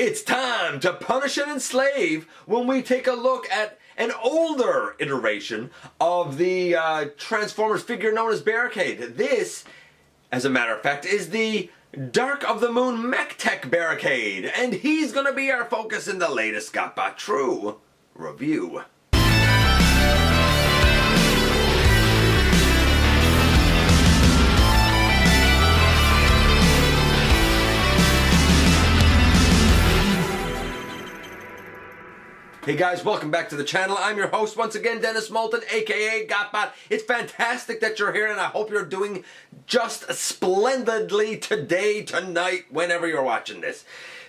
It's time to punish and enslave when we take a look at an older iteration of the Transformers figure known as Barricade. This, as a matter of fact, is the Dark of the Moon Mech Tech Barricade, and he's going to be our focus in the latest GotBot True review. Hey guys, welcome back to the channel. I'm your host once again, Dennis Moulton, aka GotBot. It's fantastic that you're here, and I hope you're doing just splendidly today, tonight, whenever you're watching this.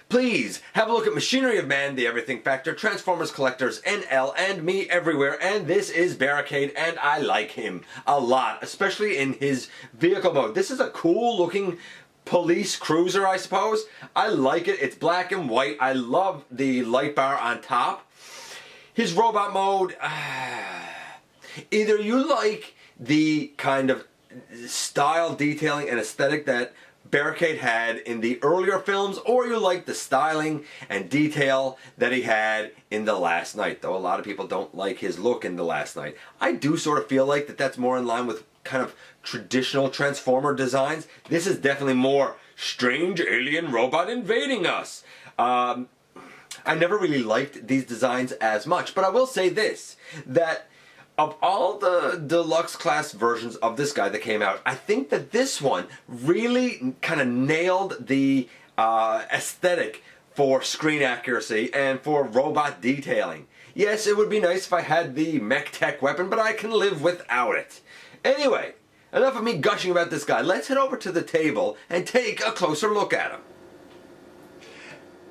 Please have a look at Machinery of Man, The Everything Factor, Transformers Collectors, NL, and me everywhere. And this is Barricade, and I like him a lot, especially in his vehicle mode. This is a cool looking police cruiser, I suppose. I like it. It's black and white. I love the light bar on top. His robot mode, either you like the kind of style, detailing, and aesthetic that Barricade had in the earlier films, or you like the styling and detail that he had in The Last Knight, though a lot of people don't like his look in The Last Knight. I do sort of feel like that's more in line with kind of traditional Transformer designs. This is definitely more strange alien robot invading us. I never really liked these designs as much, but I will say this, that of all the deluxe class versions of this guy that came out, I think that this one really kind of nailed the aesthetic for screen accuracy and for robot detailing. Yes, it would be nice if I had the mech tech weapon, but I can live without it. Anyway, enough of me gushing about this guy. Let's head over to the table and take a closer look at him.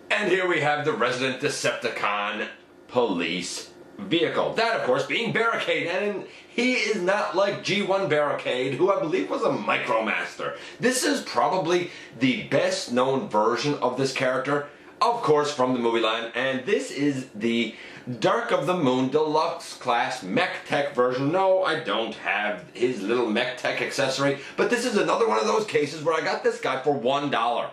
And here we have the resident Decepticon police vehicle. That, of course, being Barricade, and he is not like G1 Barricade, who I believe was a Micromaster. This is probably the best known version of this character, of course, from the movie line, and this is the Dark of the Moon Deluxe Class Mech Tech version. No, I don't have his little Mech Tech accessory, but this is another one of those cases where I got this guy for $1.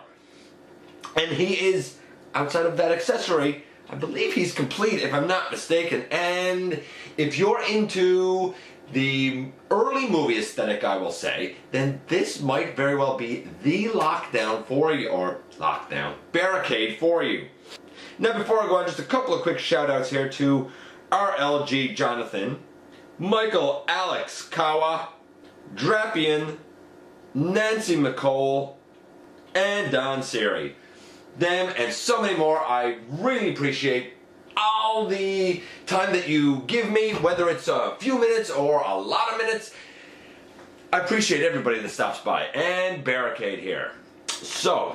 And he is, outside of that accessory, I believe he's complete, if I'm not mistaken. And if you're into the early movie aesthetic, I will say, then this might very well be the lockdown for you, or Barricade for you. Now, before I go on, just a couple of quick shout outs here to RLG Jonathan, Michael Alex Kawa, Drapian, Nancy McCole, and Don Siri. Them and so many more. I really appreciate all the time that you give me, whether it's a few minutes or a lot of minutes. I appreciate everybody that stops by. And Barricade here. So,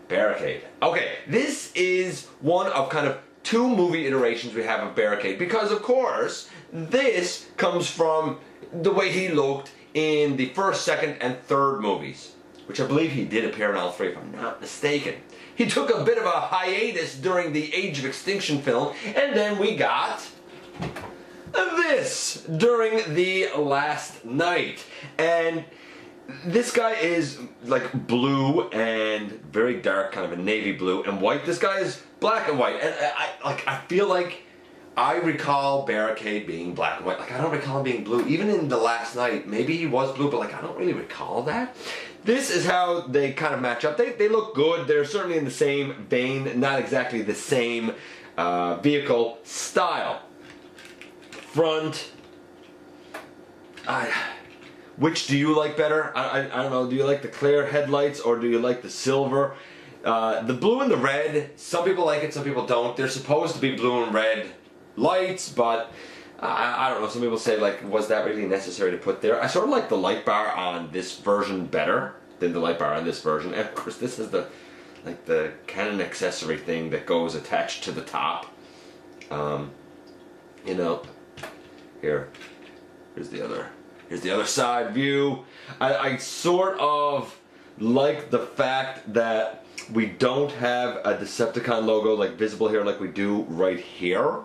Barricade. Okay, this is one of kind of two movie iterations we have of Barricade, because of course this comes from the way he looked in the first, second, and third movies, which I believe he did appear in all three, if I'm not mistaken. He took a bit of a hiatus during the Age of Extinction film, and then we got this during The Last Knight. And this guy is like blue and very dark, kind of a navy blue, and white. This guy is black and white. And I feel like I recall Barricade being black and white. Like, I don't recall him being blue. Even in The Last Knight, maybe he was blue, but like, I don't really recall that. This is how they kind of match up. They look good. They're certainly in the same vein, not exactly the same vehicle style. Front. Which do you like better? I don't know. Do you like the clear headlights, or do you like the silver? The blue and the red, some people like it, some people don't. They're supposed to be blue and red lights, but I don't know. Some people say, like, was that really necessary to put there? I sort of like the light bar on this version better than the light bar on this version. And of course, this is the Canon accessory thing that goes attached to the top. You know, here's the other side view. I sort of like the fact that we don't have a Decepticon logo like visible here, like we do right here.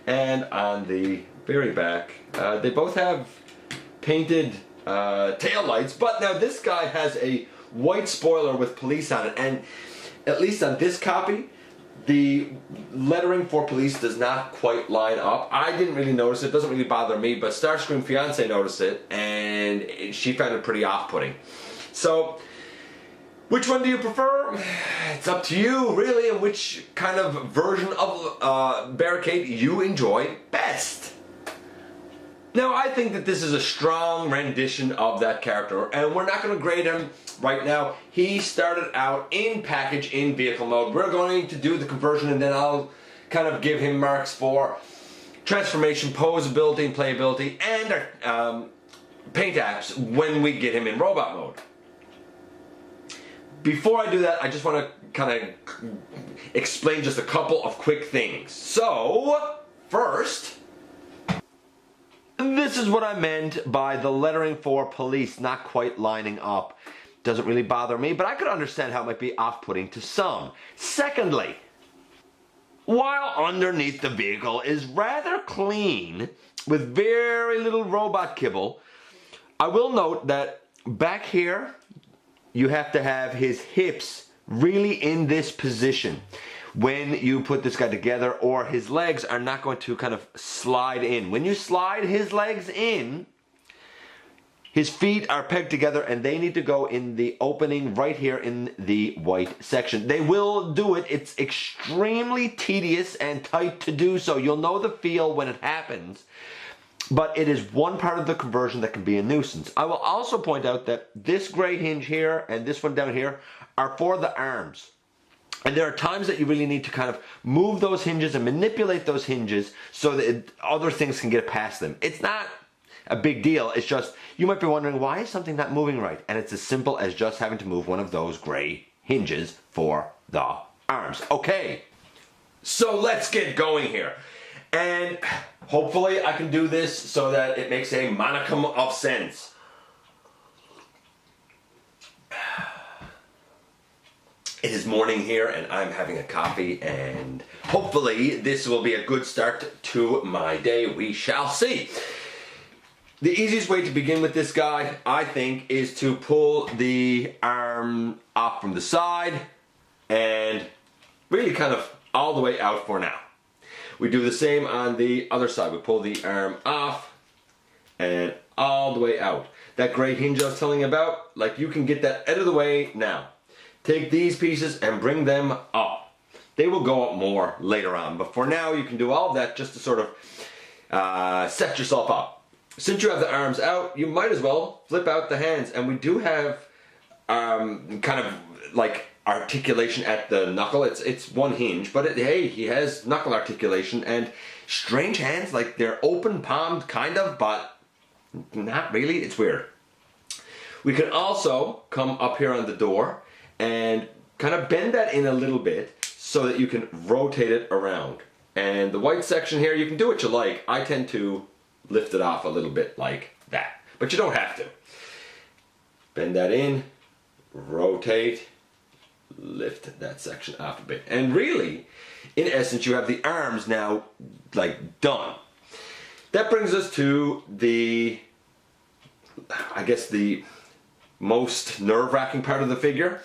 And on the very back, they both have painted tail lights, but now this guy has a white spoiler with police on it, and at least on this copy, the lettering for police does not quite line up. I didn't really notice it. It doesn't really bother me, but Starscream Fiance noticed it, and she found it pretty off-putting. So, which one do you prefer? It's up to you, really, and which kind of version of Barricade you enjoy best. Now, I think that this is a strong rendition of that character, and we're not going to grade him right now. He started out in package in vehicle mode. We're going to do the conversion, and then I'll kind of give him marks for transformation, posability, and playability, and paint apps when we get him in robot mode. Before I do that, I just want to kind of explain just a couple of quick things. So, first, this is what I meant by the lettering for police not quite lining up. Doesn't really bother me, but I could understand how it might be off-putting to some. Secondly, while underneath the vehicle is rather clean, with very little robot kibble, I will note that back here, you have to have his hips really in this position when you put this guy together, or his legs are not going to kind of slide in. When you slide his legs in, his feet are pegged together and they need to go in the opening right here in the white section. They will do it. It's extremely tedious and tight to do so. You'll know the feel when it happens. But it is one part of the conversion that can be a nuisance. I will also point out that this gray hinge here and this one down here are for the arms. And there are times that you really need to kind of move those hinges and manipulate those hinges so that other things can get past them. It's not a big deal. It's just, you might be wondering, why is something not moving right? And it's as simple as just having to move one of those gray hinges for the arms. Okay, so let's get going here. And hopefully I can do this so that it makes a modicum of sense. It is morning here and I'm having a coffee, and hopefully this will be a good start to my day. We shall see. The easiest way to begin with this guy, I think, is to pull the arm off from the side and really kind of all the way out for now. We do the same on the other side. We pull the arm off and all the way out. That gray hinge I was telling you about, like, you can get that out of the way now. Take these pieces and bring them up. They will go up more later on, but for now you can do all of that just to sort of set yourself up. Since you have the arms out, you might as well flip out the hands, and we do have kind of like articulation at the knuckle. It's one hinge, but hey, he has knuckle articulation and strange hands, like they're open palmed kind of, but not really. It's weird. We can also come up here on the door and kind of bend that in a little bit so that you can rotate it around. And the white section here, you can do what you like. I tend to lift it off a little bit like that, but you don't have to. Bend that in, rotate, lift that section off a bit. And really, in essence, you have the arms now like done. That brings us to the, I guess, the most nerve-wracking part of the figure.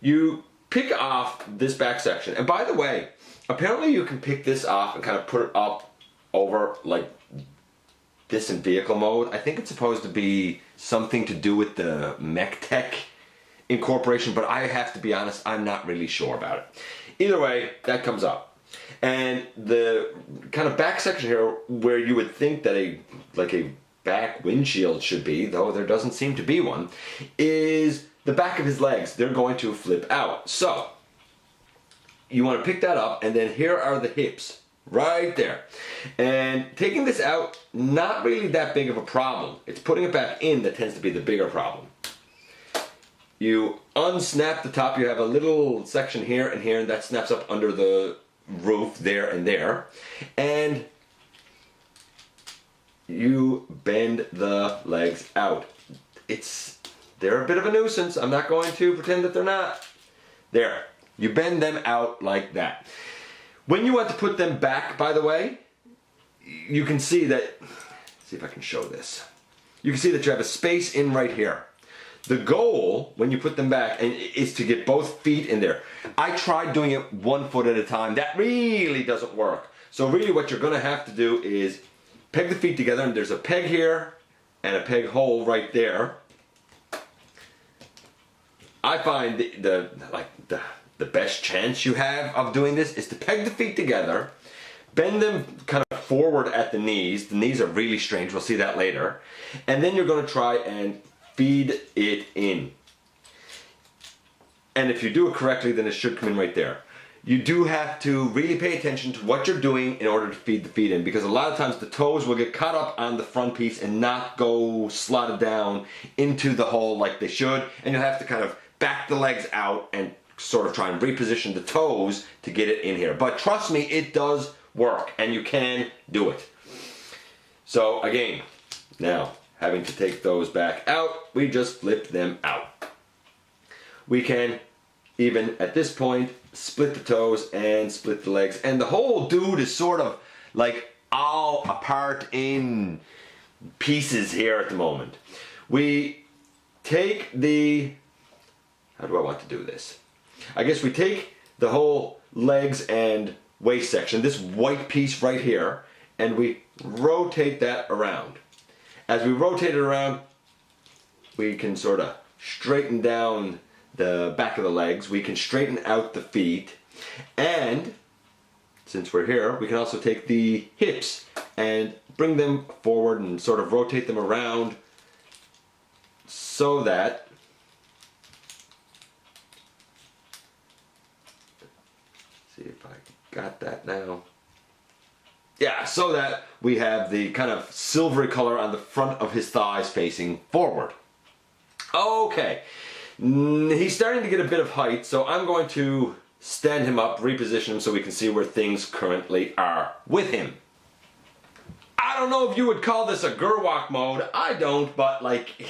You pick off this back section, and by the way, apparently you can pick this off and kind of put it up over like this in vehicle mode. I think it's supposed to be something to do with the mech tech incorporation, but I have to be honest, I'm not really sure about it. Either way, that comes up. And the kind of back section here, where you would think that a back windshield should be, though there doesn't seem to be one, is the back of his legs. They're going to flip out. So you want to pick that up, and then here are the hips right there. And taking this out, not really that big of a problem. It's putting it back in that tends to be the bigger problem. You unsnap the top. You have a little section here and here, and that snaps up under the roof there and there. And you bend the legs out. They're a bit of a nuisance. I'm not going to pretend that they're not. There. You bend them out like that. When you want to put them back, by the way, you can see that, let's see if I can show this. You can see that you have a space in right here. The goal, when you put them back, is to get both feet in there. I tried doing it 1 foot at a time. That really doesn't work. So really what you're gonna have to do is peg the feet together, and there's a peg here and a peg hole right there. I find the best chance you have of doing this is to peg the feet together, bend them kind of forward at the knees. The knees are really strange, we'll see that later. And then you're gonna try and feed it in. And if you do it correctly, then it should come in right there. You do have to really pay attention to what you're doing in order to feed the feet in, because a lot of times the toes will get caught up on the front piece and not go slotted down into the hole like they should, and you'll have to kind of back the legs out and sort of try and reposition the toes to get it in here. But trust me, it does work, and you can do it. So again, now having to take those back out, we just flip them out. We can even at this point split the toes and split the legs, and the whole dude is sort of like all apart in pieces here at the moment. We take the, how do I want to do this? I guess we take the whole legs and waist section, this white piece right here, and we rotate that around. As we rotate it around, we can sort of straighten down the back of the legs, we can straighten out the feet, and since we're here, we can also take the hips and bring them forward and sort of rotate them around so that see if I got that now. Yeah, so that we have the kind of silvery color on the front of his thighs facing forward. Okay, he's starting to get a bit of height, so I'm going to stand him up, reposition him so we can see where things currently are with him. I don't know if you would call this a Gerwalk mode. I don't, but like,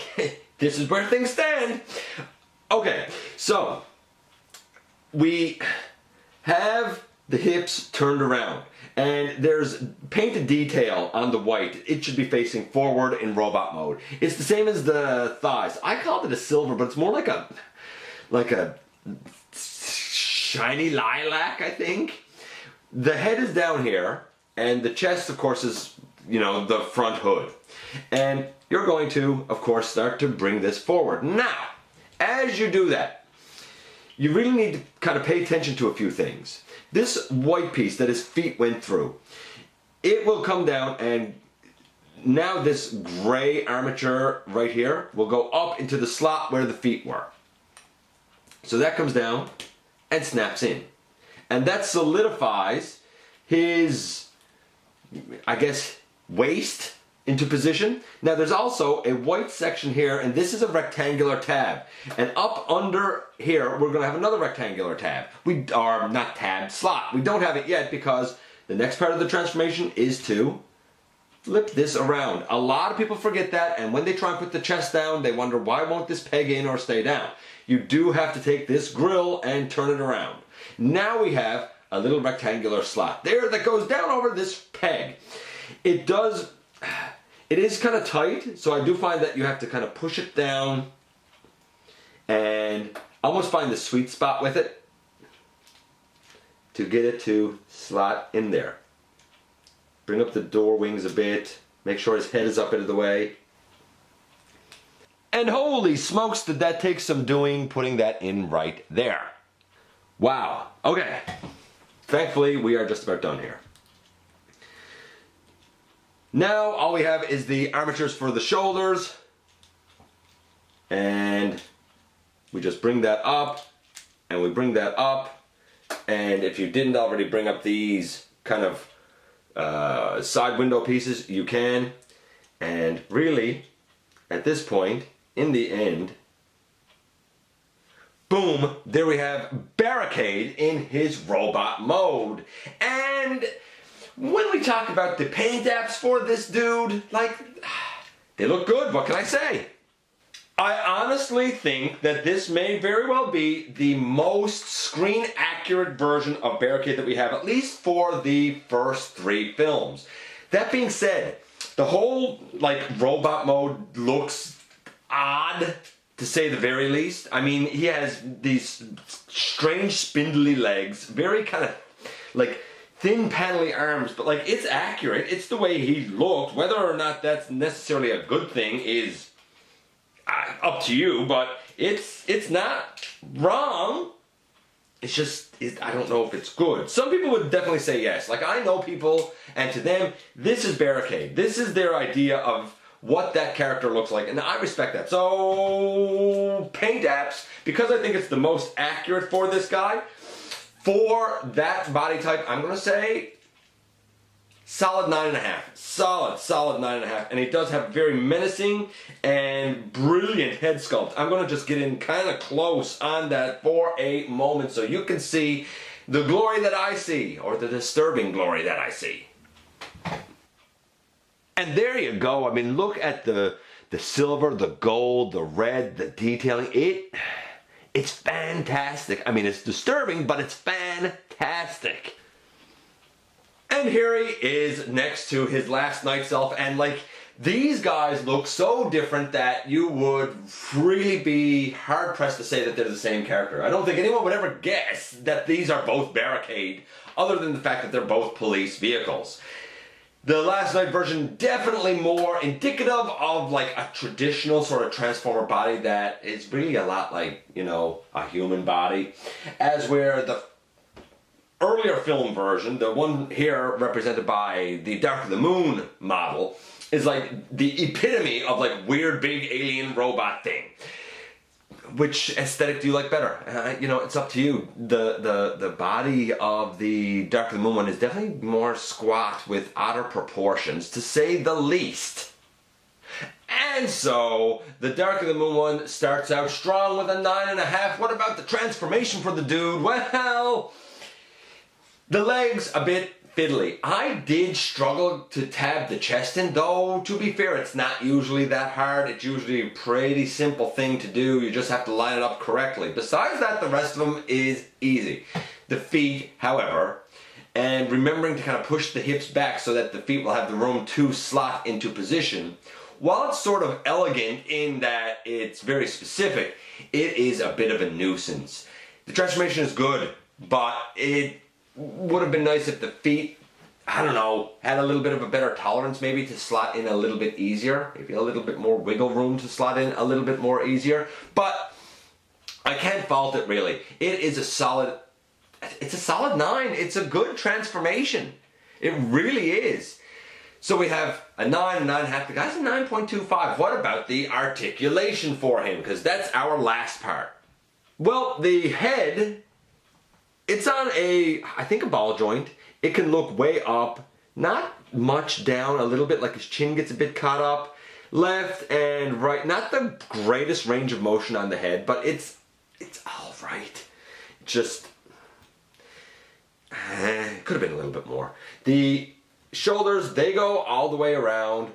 this is where things stand. Okay, so we have the hips turned around, and there's painted detail on the white. It should be facing forward in robot mode. It's the same as the thighs. I called it a silver, but it's more like a shiny lilac, I think. The head is down here, and the chest, of course, is, you know, the front hood. And you're going to, of course, start to bring this forward. Now, as you do that, you really need to kind of pay attention to a few things. This white piece that his feet went through, it will come down, and now this gray armature right here will go up into the slot where the feet were. So that comes down and snaps in. And that solidifies his, I guess, waist into position. Now there's also a white section here, and this is a rectangular tab. And up under here, we're gonna have another rectangular tab. We are not tab, slot. We don't have it yet because the next part of the transformation is to flip this around. A lot of people forget that, and when they try and put the chest down, they wonder why won't this peg in or stay down. You do have to take this grill and turn it around. Now we have a little rectangular slot there that goes down over this peg. It is kind of tight, so I do find that you have to kind of push it down and almost find the sweet spot with it to get it to slot in there. Bring up the door wings a bit, make sure his head is up into the way. And holy smokes, did that take some doing putting that in right there. Wow, okay. Thankfully, we are just about done here. Now all we have is the armatures for the shoulders, and we just bring that up, and we bring that up, and if you didn't already bring up these kind of side window pieces, you can. And really, at this point, in the end, boom, there we have Barricade in his robot mode. And when we talk about the paint apps for this dude, like, they look good, what can I say? I honestly think that this may very well be the most screen accurate version of Barricade that we have, at least for the first 3 films. That being said, the whole like robot mode looks odd to say the very least. I mean, he has these strange spindly legs, very kind of like thin panelly arms, but like it's accurate. It's the way he looked. Whether or not that's necessarily a good thing is up to you, but it's not wrong. It's just, I don't know if it's good. Some people would definitely say yes. Like, I know people, and to them, this is Barricade. This is their idea of what that character looks like, and I respect that. So, Paint Apps, because I think it's the most accurate for this guy, for that body type, I'm going to say solid 9.5. Solid 9.5. And he does have very menacing and brilliant head sculpt. I'm going to just get in kind of close on that for a moment so you can see the glory that I see, or the disturbing glory that I see. And there you go. I mean, look at the silver, the gold, the red, the detailing. It's fantastic. I mean, it's disturbing, but it's fantastic. And here he is next to his last night self, and like, these guys look so different that you would really be hard-pressed to say that they're the same character. I don't think anyone would ever guess that these are both Barricade, other than the fact that they're both police vehicles. The last night version definitely more indicative of like a traditional sort of Transformer body that is really a lot like, you know, a human body, as where the earlier film version, the one here represented by the Dark of the Moon model, is like the epitome of like weird big alien robot thing. Which aesthetic do you like better? You know, it's up to you. The body of the Dark of the Moon one is definitely more squat with odder proportions, to say the least. And so, the Dark of the Moon one starts out strong with a 9.5. What about the transformation for the dude? Well, the legs a bit fiddly. I did struggle to tab the chest in, though to be fair, it's not usually that hard. It's usually a pretty simple thing to do. You just have to line it up correctly. Besides that, the rest of them is easy. The feet, however, and remembering to kind of push the hips back so that the feet will have the room to slot into position, while it's sort of elegant in that it's very specific, it is a bit of a nuisance. The transformation is good, but it would have been nice if the feet, I don't know, had a little bit of a better tolerance maybe to slot in a little bit easier. Maybe a little bit more wiggle room to slot in a little bit more easier. But I can't fault it really. It is a solid, it's a solid 9. It's a good transformation. It really is. So we have a 9, a 9.5. The guy's a 9.25. What about the articulation for him? Because that's our last part. Well, the head, it's on I think a ball joint. It can look way up, not much down, a little bit like his chin gets a bit caught up. Left and right, not the greatest range of motion on the head, but it's all right. Just, could have been a little bit more. The shoulders, they go all the way around.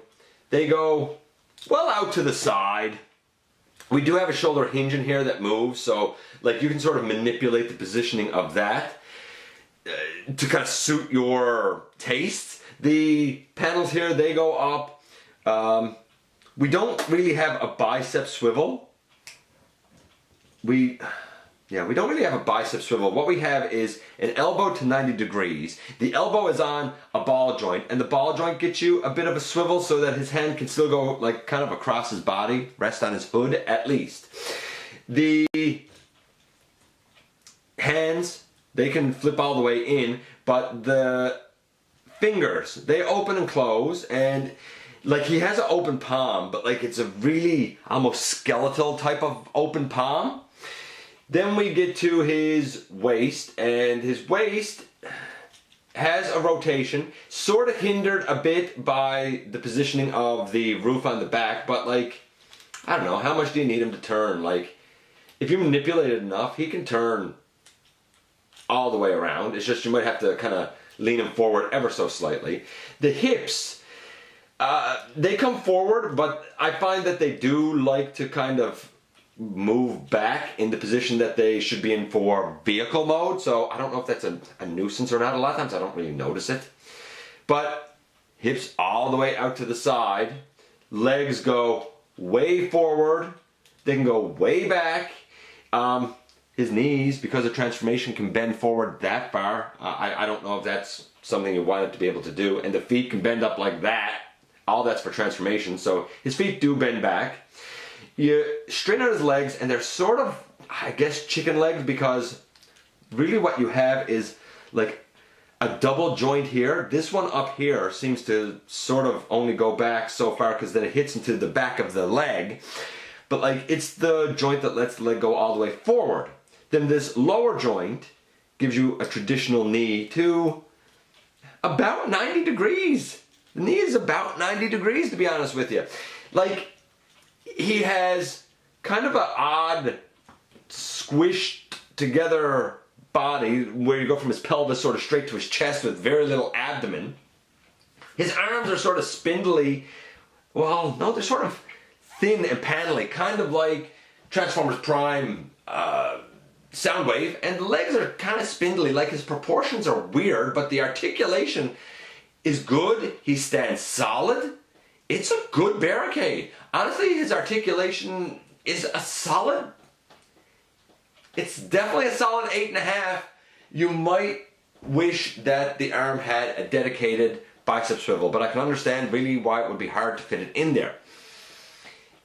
They go well out to the side. We do have a shoulder hinge in here that moves, so like you can sort of manipulate the positioning of that to kind of suit your tastes. The panels here, they go up. We don't really have a bicep swivel. We don't really have a bicep swivel. What we have is an elbow to 90 degrees. The elbow is on a ball joint, and the ball joint gets you a bit of a swivel so that his hand can still go like kind of across his body, rest on his hood at least. The hands, they can flip all the way in, but the fingers, they open and close, and like he has an open palm, but like it's a really almost skeletal type of open palm. Then we get to his waist, and his waist has a rotation, sort of hindered a bit by the positioning of the roof on the back, but like, I don't know, how much do you need him to turn? Like, if you manipulate it enough, he can turn all the way around. It's just you might have to kind of lean him forward ever so slightly. The hips, they come forward, but I find that they do like to kind of move back in the position that they should be in for vehicle mode. So I don't know if that's a nuisance or not. A lot of times I don't really notice it. But hips all the way out to the side. Legs go way forward They can go way back. His knees, because of transformation, can bend forward that far. I don't know if that's something you want it to be able to do. And the feet can bend up like that. All that's for transformation. So his feet do bend back. You straighten out his legs, and they're sort of, I guess, chicken legs, because really what you have is like a double joint here. This one up here seems to sort of only go back so far, because then it hits into the back of the leg. But like, it's the joint that lets the leg go all the way forward. Then this lower joint gives you a traditional knee to about 90 degrees. The knee is about 90 degrees, to be honest with you. Like, he has kind of an odd, squished together body where you go from his pelvis sort of straight to his chest with very little abdomen. His arms are sort of spindly. Well, no, they're sort of thin and panelly, kind of like Transformers Prime Soundwave, and the legs are kind of spindly. Like, his proportions are weird, but the articulation is good. He stands solid. It's a good Barricade. Honestly, his articulation is a solid. It's definitely a solid 8.5. You might wish that the arm had a dedicated bicep swivel, but I can understand really why it would be hard to fit it in there.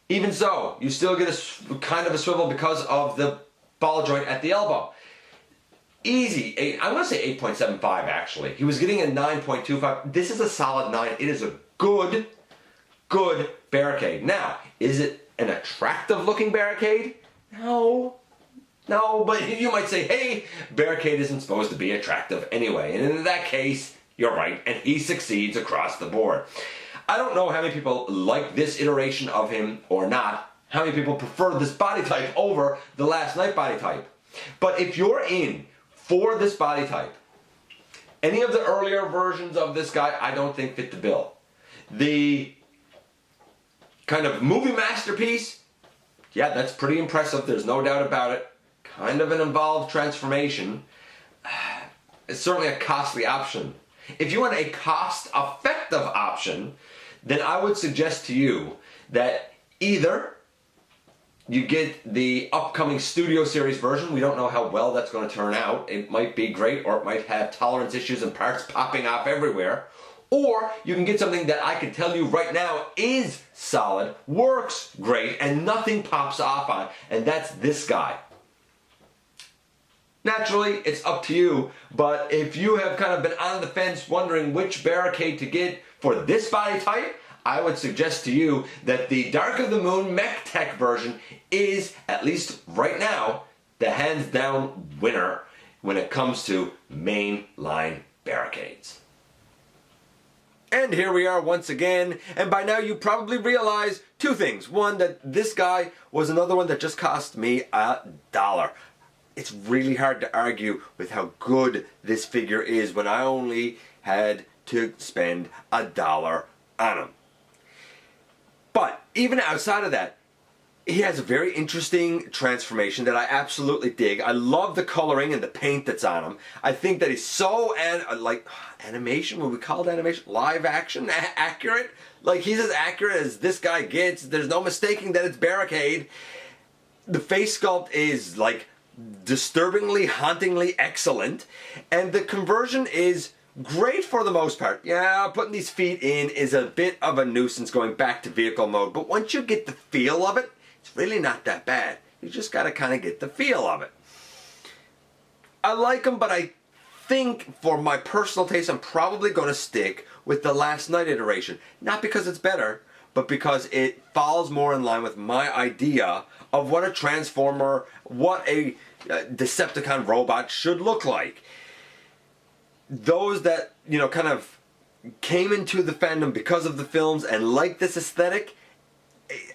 Even so, you still get a kind of a swivel because of the ball joint at the elbow. Easy. I'm going to say 8.75 actually. He was getting a 9.25. This is a solid 9. It is a good Barricade. Now, is it an attractive looking Barricade? No, but you might say, hey, Barricade isn't supposed to be attractive anyway. And in that case, you're right, and he succeeds across the board. I don't know how many people like this iteration of him or not. How many people prefer this body type over the Last Night body type. But if you're in for this body type, any of the earlier versions of this guy, I don't think fit the bill. The kind of movie masterpiece, yeah, that's pretty impressive. There's no doubt about it. Kind of an involved transformation. It's certainly a costly option. If you want a cost-effective option, then I would suggest to you that either you get the upcoming Studio Series version. We don't know how well that's going to turn out. It might be great, or it might have tolerance issues and parts popping off everywhere. Or you can get something that I can tell you right now is solid, works great, and nothing pops off on, and that's this guy. Naturally, it's up to you, but if you have kind of been on the fence wondering which Barricade to get for this body type, I would suggest to you that the Dark of the Moon Mech Tech version is, at least right now, the hands-down winner when it comes to mainline Barricades. And here we are once again, and by now you probably realize two things. One, that this guy was another one that just cost me $1. It's really hard to argue with how good this figure is when I only had to spend $1 on him. But even outside of that, he has a very interesting transformation that I absolutely dig. I love the coloring and the paint that's on him. I think that he's so, like, animation, would we call it animation? Live action? Accurate? Like, he's as accurate as this guy gets. There's no mistaking that it's Barricade. The face sculpt is, like, disturbingly, hauntingly excellent. And the conversion is great for the most part. Yeah, putting these feet in is a bit of a nuisance going back to vehicle mode. But once you get the feel of it, it's really not that bad. You just got to kind of get the feel of it. I like them, but I think for my personal taste, I'm probably going to stick with the Last Night iteration. Not because it's better, but because it falls more in line with my idea of what a Transformer, what a Decepticon robot should look like. Those that, you know, kind of came into the fandom because of the films and like this aesthetic,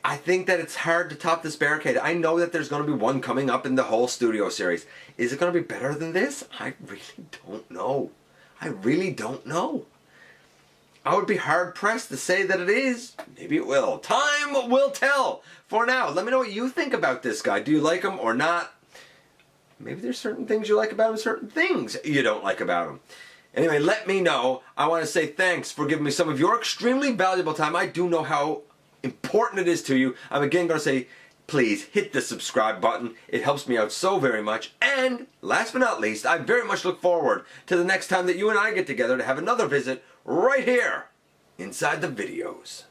I think that it's hard to top this Barricade. I know that there's going to be one coming up in the whole Studio Series. Is it going to be better than this? I really don't know. I really don't know. I would be hard-pressed to say that it is. Maybe it will. Time will tell. For now, let me know what you think about this guy. Do you like him or not? Maybe there's certain things you like about him, certain things you don't like about him. Anyway, let me know. I want to say thanks for giving me some of your extremely valuable time. I do know how important it is to you. I'm again going to say, please hit the subscribe button. It helps me out so very much. And last but not least, I very much look forward to the next time that you and I get together to have another visit right here inside the videos.